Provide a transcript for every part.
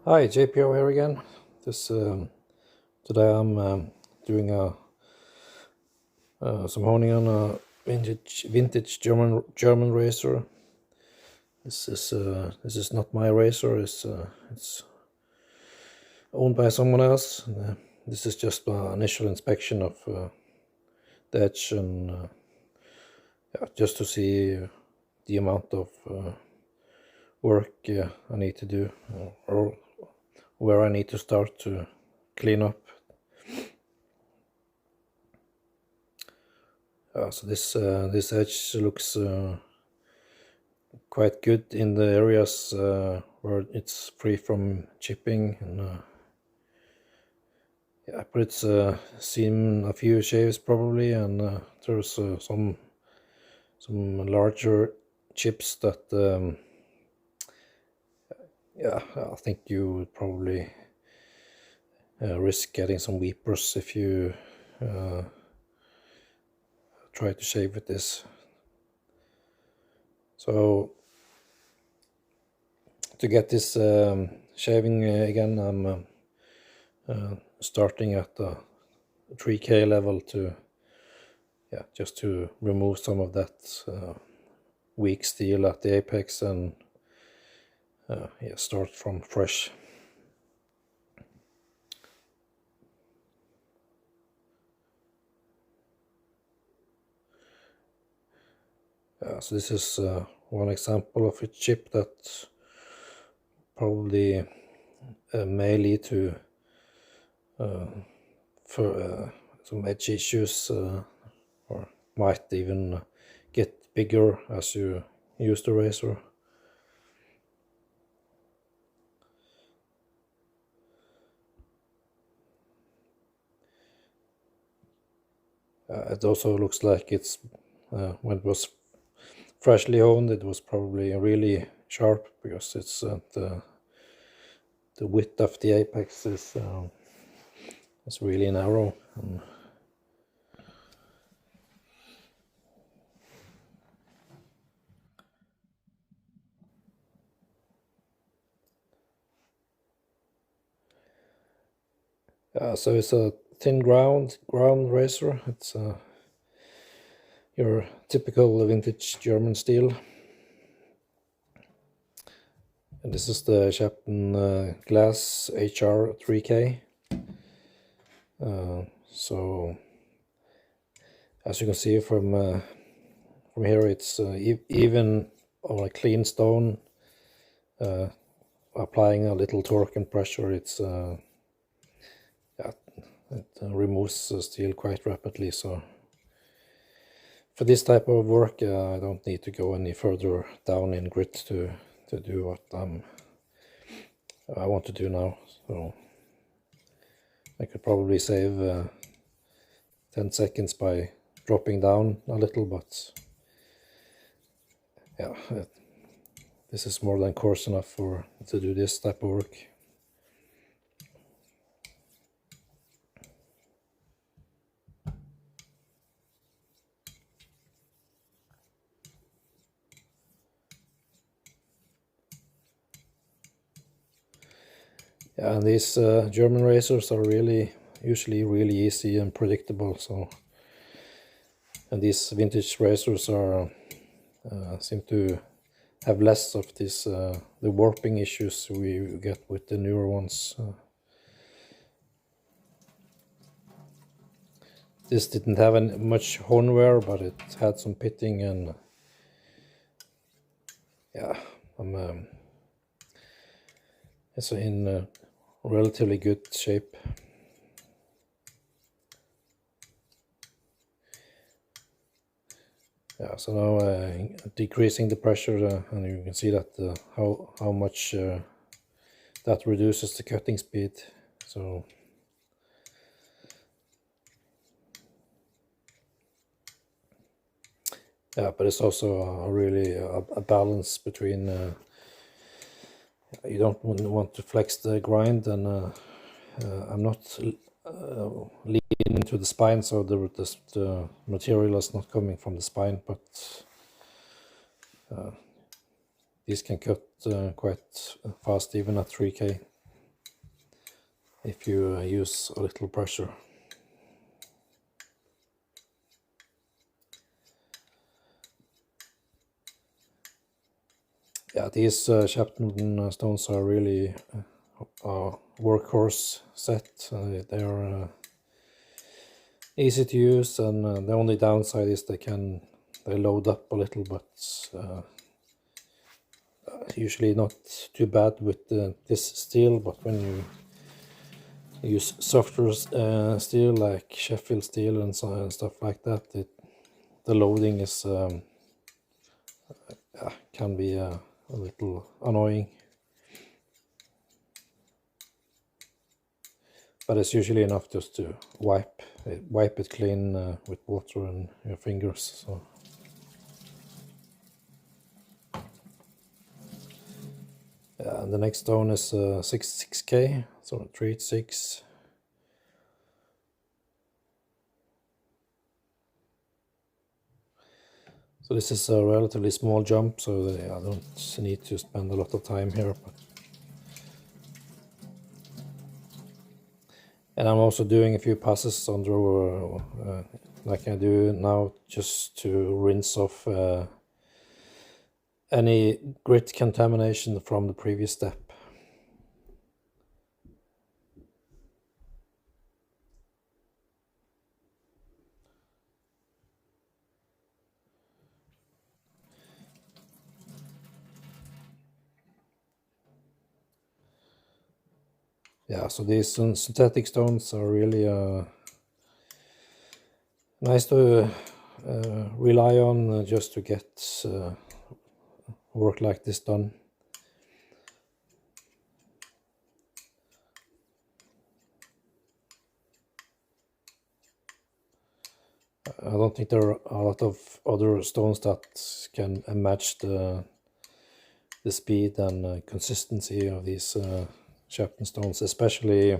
Hi, JPO here again. This Today I'm doing some honing on a vintage German racer. This is not my racer. It's owned by someone else. This is just an initial inspection of the edge and just to see the amount of work I need to do or where I need to start to clean up. So this edge looks quite good in the areas where it's free from chipping, and but it's seen a few shaves probably, and there's some larger chips that I think you would probably risk getting some weepers if you try to shave with this. So to get this shaving again, I'm starting at the 3K level to just to remove some of that weak steel at the apex and start from fresh. So this is one example of a chip that probably may lead to some edge issues, or might even get bigger as you use the razor. It also looks like it's when it was freshly honed, it was probably really sharp because it's the width of the apex is really narrow. So it's a thin ground razor. It's your typical vintage German steel. And this is the Chapman Glass HR 3K. So as you can see from here, it's even on a clean stone. Applying a little torque and pressure, it removes steel quite rapidly. So for this type of work, I don't need to go any further down in grit to do what I want to do now. So I could probably save 10 seconds by dropping down a little, but yeah, this is more than coarse enough to do this type of work. Yeah, and these German racers are usually really easy and predictable. So, and these vintage racers are seem to have less of this the warping issues we get with the newer ones. This didn't have much horn wear, but it had some pitting, and yeah, it's in relatively good shape. Yeah, so now decreasing the pressure, and you can see that how much that reduces the cutting speed. So yeah, but it's also a balance between you don't want to flex the grind, and I'm not leaning to the spine, so the material is not coming from the spine, but these can cut quite fast even at 3K. if you use a little pressure. Yeah, these Shapton stones are really a workhorse set. They are easy to use, and the only downside is they load up a little, but usually not too bad with this steel. But when you use softer steel like Sheffield steel and stuff like that, the loading is can be a little annoying. But it's usually enough just to wipe it clean with water and your fingers. So and the next stone is 6K, so 386. So this is a relatively small jump, so I don't need to spend a lot of time here. And I'm also doing a few passes under, like I do now, just to rinse off any grit contamination from the previous step. Yeah, so these synthetic stones are really nice to rely on just to get work like this done. I don't think there are a lot of other stones that can match the speed and consistency of these Shapton stones, especially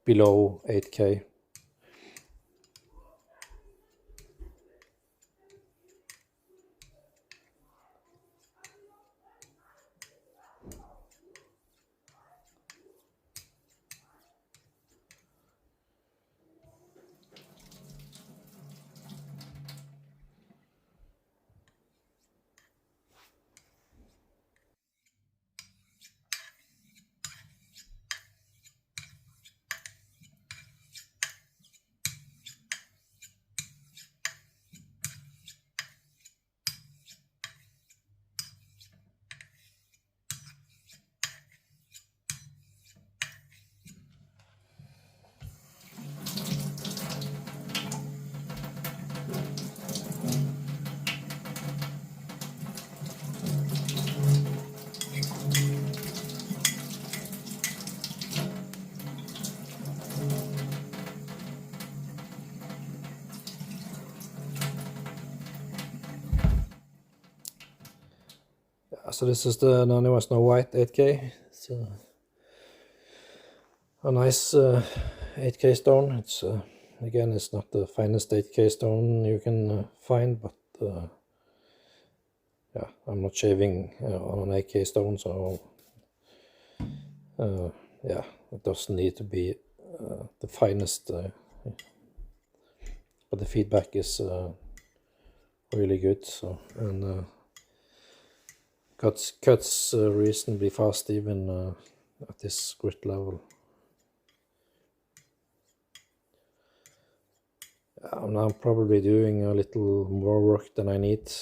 below 8K. So this is the Naniwa Snow White 8K. It's a nice 8K stone. It's again, it's not the finest 8K stone you can find, but yeah, I'm not shaving on an 8K stone, so yeah, it doesn't need to be the finest, but the feedback is really good. So and cuts reasonably fast even at this grit level. I'm now probably doing a little more work than I need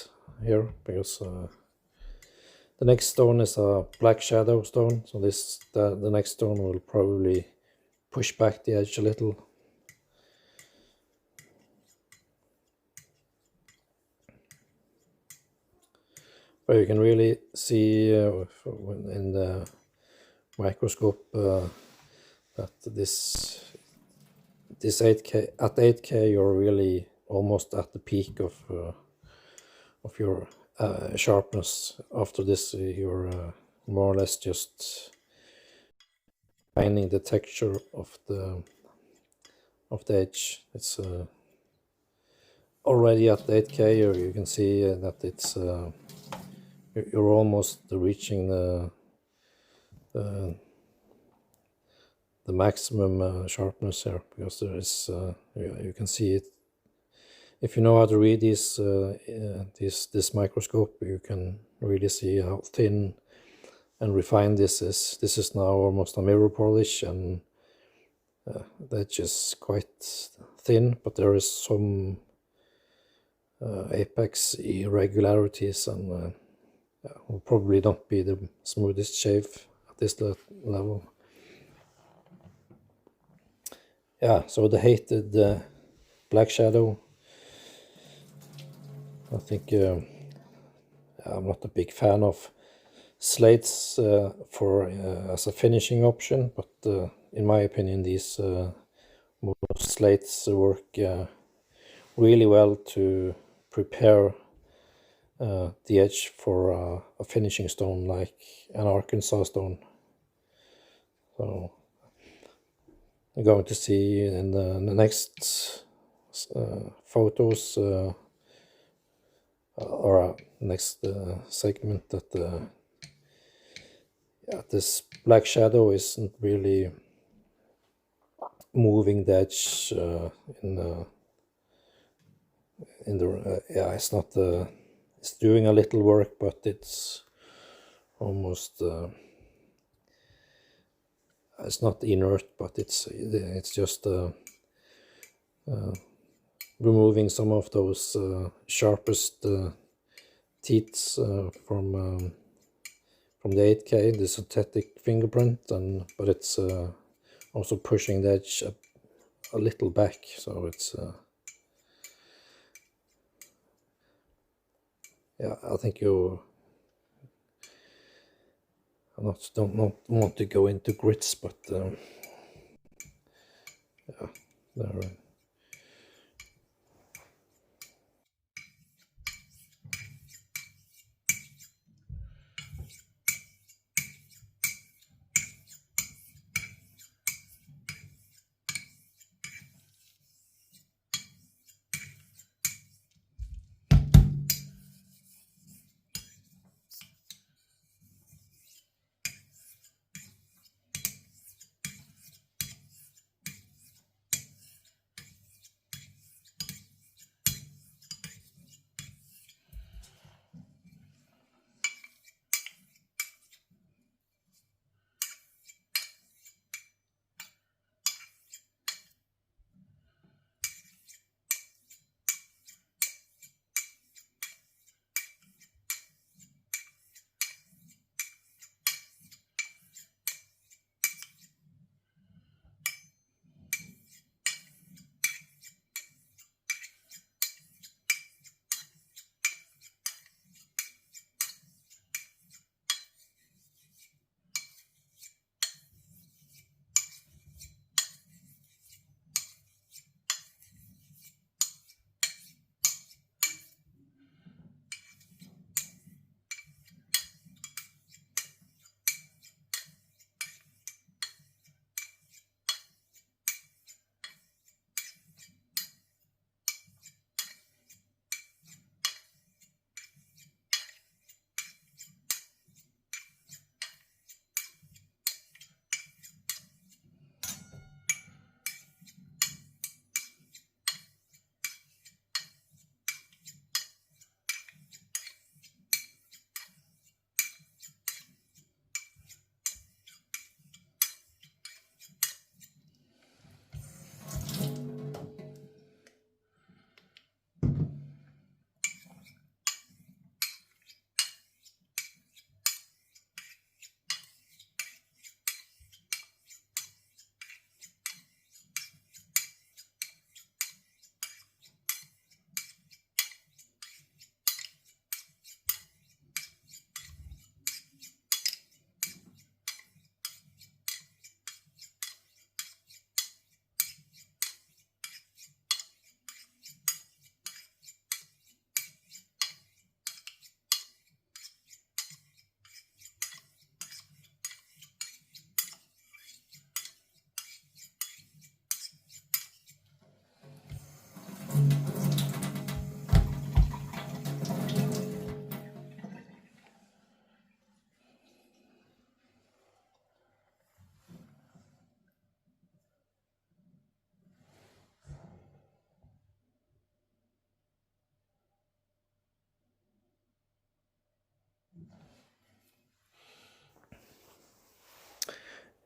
here, because the next stone is a black shadow stone, so the next stone will probably push back the edge a little. But you can really see in the microscope that this 8K, at 8K you're really almost at the peak of your sharpness. After this you're more or less just finding the texture of the edge. It's already at 8K you can see that it's you're almost reaching the the maximum sharpness here, because there is you can see it. If you know how to read this microscope, you can really see how thin and refined this is. This is now almost a mirror polish, and that's just quite thin, but there is some apex irregularities, and will probably not be the smoothest shave at this level. Yeah, so the hated black shadow. I think I'm not a big fan of slates for as a finishing option, but in my opinion, these most slates work really well to prepare the edge for a finishing stone like an Arkansas stone. So you're going to see in the next photos or next segment that this black shadow isn't really moving the edge in the it's not it's doing a little work, but it's almost it's not inert, but it's just removing some of those sharpest teeth from the 8K, the synthetic fingerprint, but it's also pushing the edge a little back, so it's yeah, I think don't want to go into grits, but yeah, there.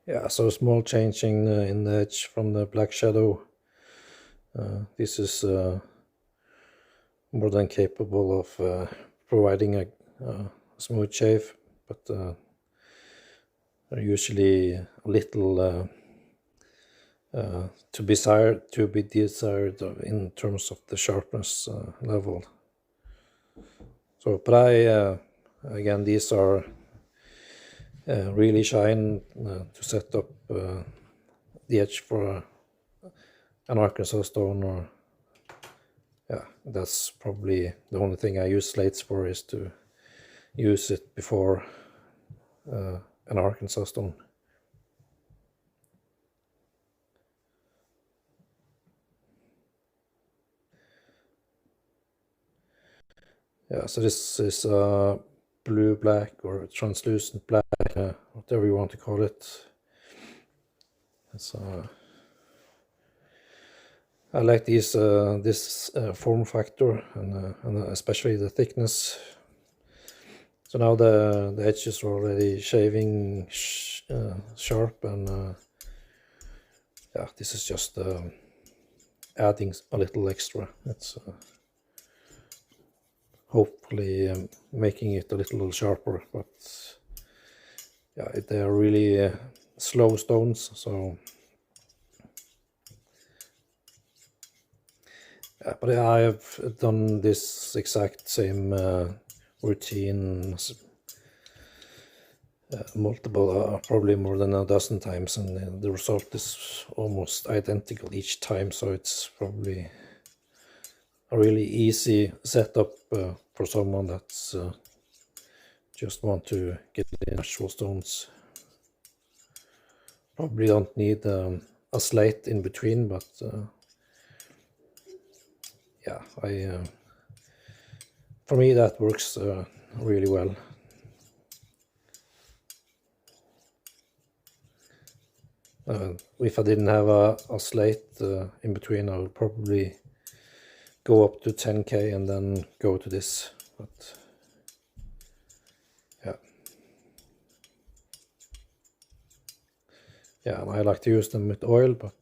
Yeah, so small changing in the edge from the black shadow. This is more than capable of providing a smooth shave, but usually a little to be desired in terms of the sharpness level. So, but again, these are really shine to set up the edge for an Arkansas stone, or yeah, that's probably the only thing I use slates for, is to use it before an Arkansas stone. Yeah, so this is blue black or translucent black, whatever you want to call it. It's I like this form factor, and especially the thickness. So now the edges are already shaving sharp, and yeah, this is just adding a little extra. It's hopefully making it a little sharper, but yeah, they are really slow stones, so but I have done this exact same routine multiple, probably more than a dozen times, and the result is almost identical each time, so it's probably a really easy setup for someone that's just want to get in natural stones. Probably don't need a slate in between, but yeah, for me that works really well. If I didn't have a slate in between, I would probably go up to 10K and then go to this, but yeah, and I like to use them with oil, but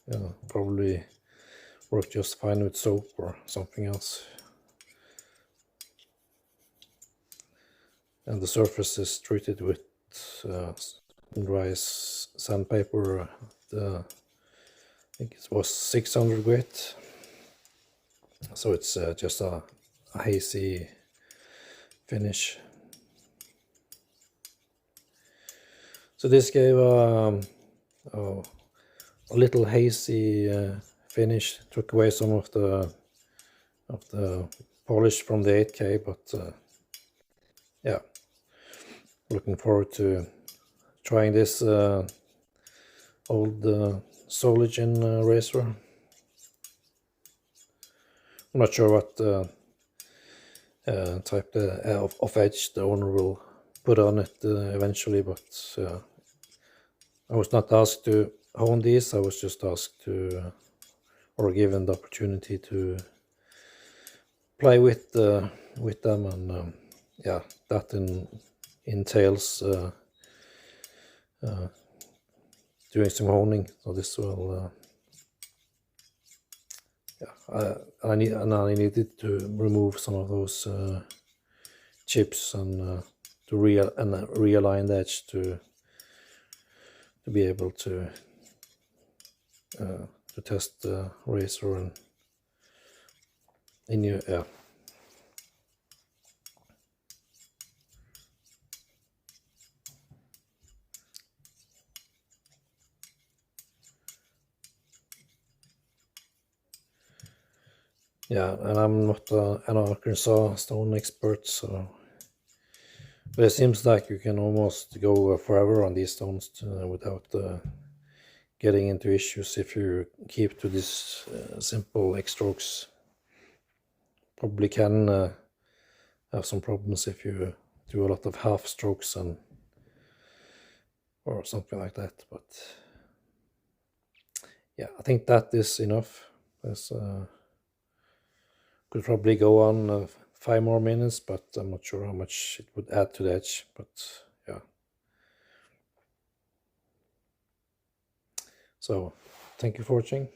yeah, probably work just fine with soap or something else. And the surface is treated with dry sandpaper. I think it was 600 grit, so it's just a hazy finish. So this gave a little hazy finish. Took away some of the polish from the 8K, but yeah, looking forward to trying this old Soligin razor. I'm not sure what type of edge the owner will put on it eventually, but I was not asked to hone these. I was just asked to, or given the opportunity to play with them, and yeah, that entails doing some honing. So this will, yeah, I needed to remove some of those chips and to realign the edge to be able to test the razor and in your yeah, and I'm not an Arkansas stone expert, so but it seems like you can almost go forever on these stones without getting into issues if you keep to these simple X strokes. Probably can have some problems if you do a lot of half strokes and or something like that, but yeah, I think that is enough. There's could probably go on 5 more minutes, but I'm not sure how much it would add to the edge, but yeah. So thank you for watching.